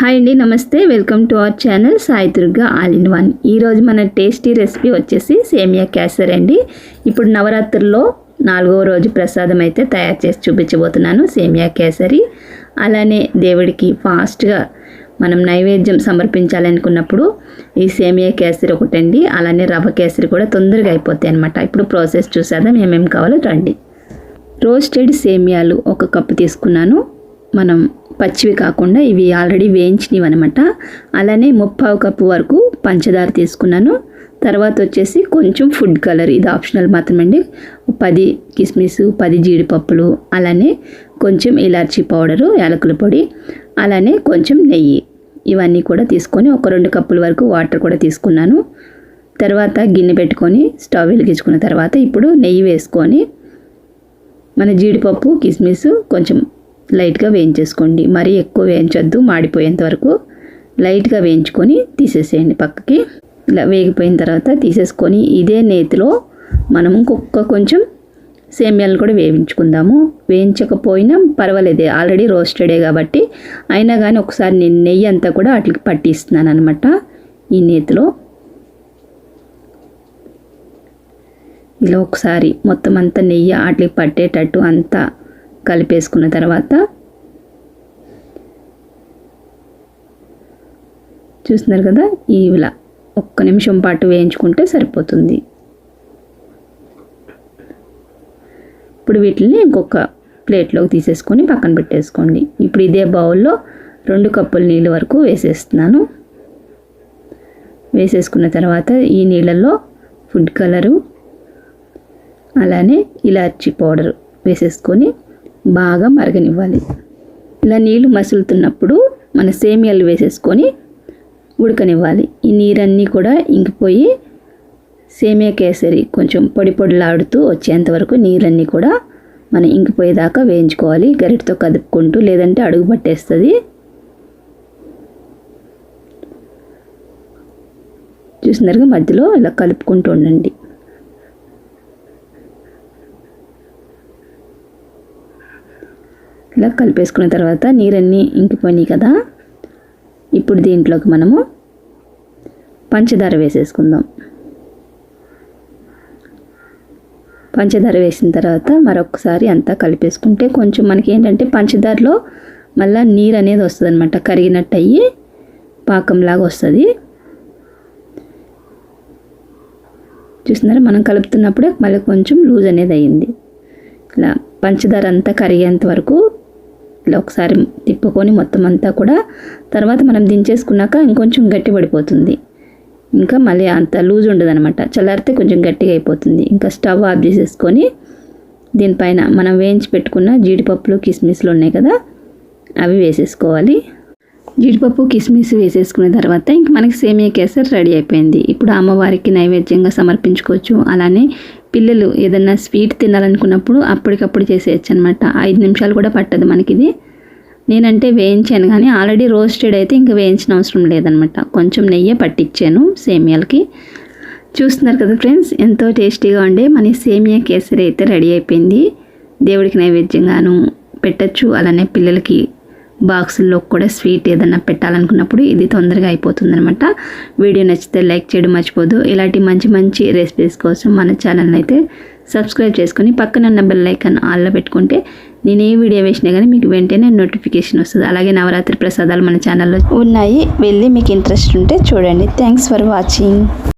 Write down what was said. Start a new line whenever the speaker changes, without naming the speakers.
Hi అండి, నమస్తే. Welcome to our channel Sai Durga all in one. ఈరోజు మన టేస్టీ రెసిపీ వచ్చేసి సేమియా కేసరి అండి. ఇప్పుడు నవరాత్రుల్లో 4వ రోజు ప్రసాదం అయితే తయారు చేసి చూపించబోతున్నాను, సేమియా కేసరి. అలానే దేవుడికి ఫాస్ట్గా మనం నైవేద్యం సమర్పించాలనుకున్నప్పుడు ఈ సేమియా కేసరి ఒకటండి. అలానే రవ్వ కేసరి కూడా తొందరగా అయిపోతాయి అనమాట. ఇప్పుడు ప్రాసెస్ చూసేద్దాం, ఏమేమి కావాలో రండి. రోస్టెడ్ సేమియాలు 1 కప్పు తీసుకున్నాను. మనం పచ్చివి కాకుండా ఇవి ఆల్రెడీ వేయించినవి అనమాట. అలానే 3/4 కప్పు వరకు పంచదార తీసుకున్నాను. తర్వాత వచ్చేసి కొంచెం ఫుడ్ కలర్, ఇది ఆప్షనల్ మాత్రమండి. 10 కిస్మిస్, 10 జీడిపప్పులు, అలానే కొంచెం ఇలాచీ పౌడరు, యాలకుల పొడి, అలానే కొంచెం నెయ్యి, ఇవన్నీ కూడా తీసుకొని 1-2 కప్పుల వరకు వాటర్ కూడా తీసుకున్నాను. తర్వాత గిన్నె పెట్టుకొని స్టవ్ వెలిగించుకున్న తర్వాత ఇప్పుడు నెయ్యి వేసుకొని మన జీడిపప్పు, కిస్మిస్ కొంచెం లైట్గా వేయించేసుకోండి. మరీ ఎక్కువ వేయించొద్దు, మాడిపోయేంత వరకు లైట్గా వేయించుకొని తీసేసేయండి పక్కకి. ఇలా వేగిపోయిన తర్వాత తీసేసుకొని ఇదే నేతిలో మనం కొంచెం సేమియాలను కూడా వేయించుకుందాము. వేయించకపోయినా పర్వాలేదు, ఆల్రెడీ రోస్టెడే కాబట్టి. అయినా కానీ ఒకసారి నేను నెయ్యి అంతా కూడా వాటికి పట్టిస్తున్నాను అనమాట. ఈ నేతిలో ఇలా ఒకసారి మొత్తం అంతా నెయ్యి వాటికి పట్టేటట్టు అంతా కలిపేసుకున్న తర్వాత చూస్తున్నారు కదా, ఇలా 1 నిమిషం పాటు వేయించుకుంటే సరిపోతుంది. ఇప్పుడు వీటిని ఇంకొక ప్లేట్లోకి తీసేసుకొని పక్కన పెట్టేసుకోండి. ఇప్పుడు ఇదే బౌల్లో 2 కప్పుల నీళ్ళు వరకు వేసేస్తున్నాను. వేసేసుకున్న తర్వాత ఈ నీళ్ళల్లో ఫుడ్ కలరు, అలానే ఇలాచీ పౌడర్ వేసేసుకొని బాగా మరగనివ్వాలి. ఇలా నీళ్ళు మసులుతున్నప్పుడు మన సేమియాలు వేసేసుకొని ఉడకనివ్వాలి. ఈ నీరన్నీ కూడా ఇంకిపోయి సేమియా కేసరి కొంచెం పొడి పొడిలాడుతూ వచ్చేంత వరకు నీరన్నీ కూడా మనం ఇంకిపోయేదాకా వేయించుకోవాలి, గరిటతో కదుపుకుంటూ, లేదంటే అడుగు పట్టేస్తుంది. చూసినారుగా, మధ్యలో ఇలా కలుపుకుంటూ ఉండండి. ఇలా కలిపేసుకున్న తర్వాత నీరన్నీ ఇంకిపోయినాయి కదా, ఇప్పుడు దీంట్లోకి మనము పంచదార వేసేసుకుందాం. పంచదార వేసిన తర్వాత మరొకసారి అంతా కలిపేసుకుంటే కొంచెం మనకి ఏంటంటే పంచదారలో మళ్ళీ నీరు అనేది వస్తుంది అనమాట, కరిగినట్టు అయ్యి పాకంలాగా వస్తుంది. చూస్తున్నారా, మనం కలుపుతున్నప్పుడే మళ్ళీ కొంచెం లూజ్ అనేది అయ్యింది. ఇలా పంచదార అంతా కరిగేంత వరకు ఇలా ఒకసారి తిప్పుకొని మొత్తం అంతా కూడా, తర్వాత మనం దించేసుకున్నాక ఇంకొంచెం గట్టి పడిపోతుంది. ఇంకా మళ్ళీ అంత లూజ్ ఉండదు అనమాట. చల్లారితే కొంచెం గట్టిగా అయిపోతుంది. ఇంకా స్టవ్ ఆఫ్ చేసేసుకొని దీనిపైన మనం వేయించి పెట్టుకున్న జీడిపప్పులు, కిస్మిస్లు ఉన్నాయి కదా, అవి వేసేసుకోవాలి. జీడిపప్పు, కిస్మిస్ వేసేసుకున్న తర్వాత ఇంక మనకి సేమియా కేసరి రెడీ అయిపోయింది. ఇప్పుడు అమ్మవారికి నైవేద్యంగా సమర్పించుకోవచ్చు. అలానే పిల్లలు ఏదన్నా స్వీట్ తినాలనుకున్నప్పుడు అప్పటికప్పుడు చేసేయచ్చు అనమాట. 5 నిమిషాలు కూడా పట్టదు మనకి ఇది. నేనంటే వేయించాను, కానీ ఆల్రెడీ రోస్టెడ్ అయితే ఇంకా వేయించిన అవసరం లేదనమాట. కొంచెం నెయ్యి పట్టించాను సేమియాలకి. చూస్తున్నారు కదా ఫ్రెండ్స్, ఎంతో టేస్టీగా ఉండే మన సేమియా కేసరి అయితే రెడీ అయిపోయింది. దేవుడికి నైవేద్యంగాను పెట్టచ్చు. అలానే పిల్లలకి బాక్సుల్లో కూడా స్వీట్ ఏదన్నా పెట్టాలనుకున్నప్పుడు ఇది తొందరగా అయిపోతుంది అనమాట. వీడియో నచ్చితే లైక్ చేయడం మర్చిపోదు. ఇలాంటి మంచి మంచి రెసిపీస్ కోసం మన ఛానల్ని అయితే సబ్స్క్రైబ్ చేసుకొని పక్కన ఉన్న బెల్ ఐకాన్ ఆల్లో పెట్టుకుంటే నేను ఏ వీడియో వేసినా కానీ మీకు వెంటనే నోటిఫికేషన్ వస్తుంది. అలాగే నవరాత్రి ప్రసాదాలు మన ఛానల్లో ఉన్నాయి, వెళ్ళి మీకు ఇంట్రెస్ట్ ఉంటే చూడండి. Thanks for watching.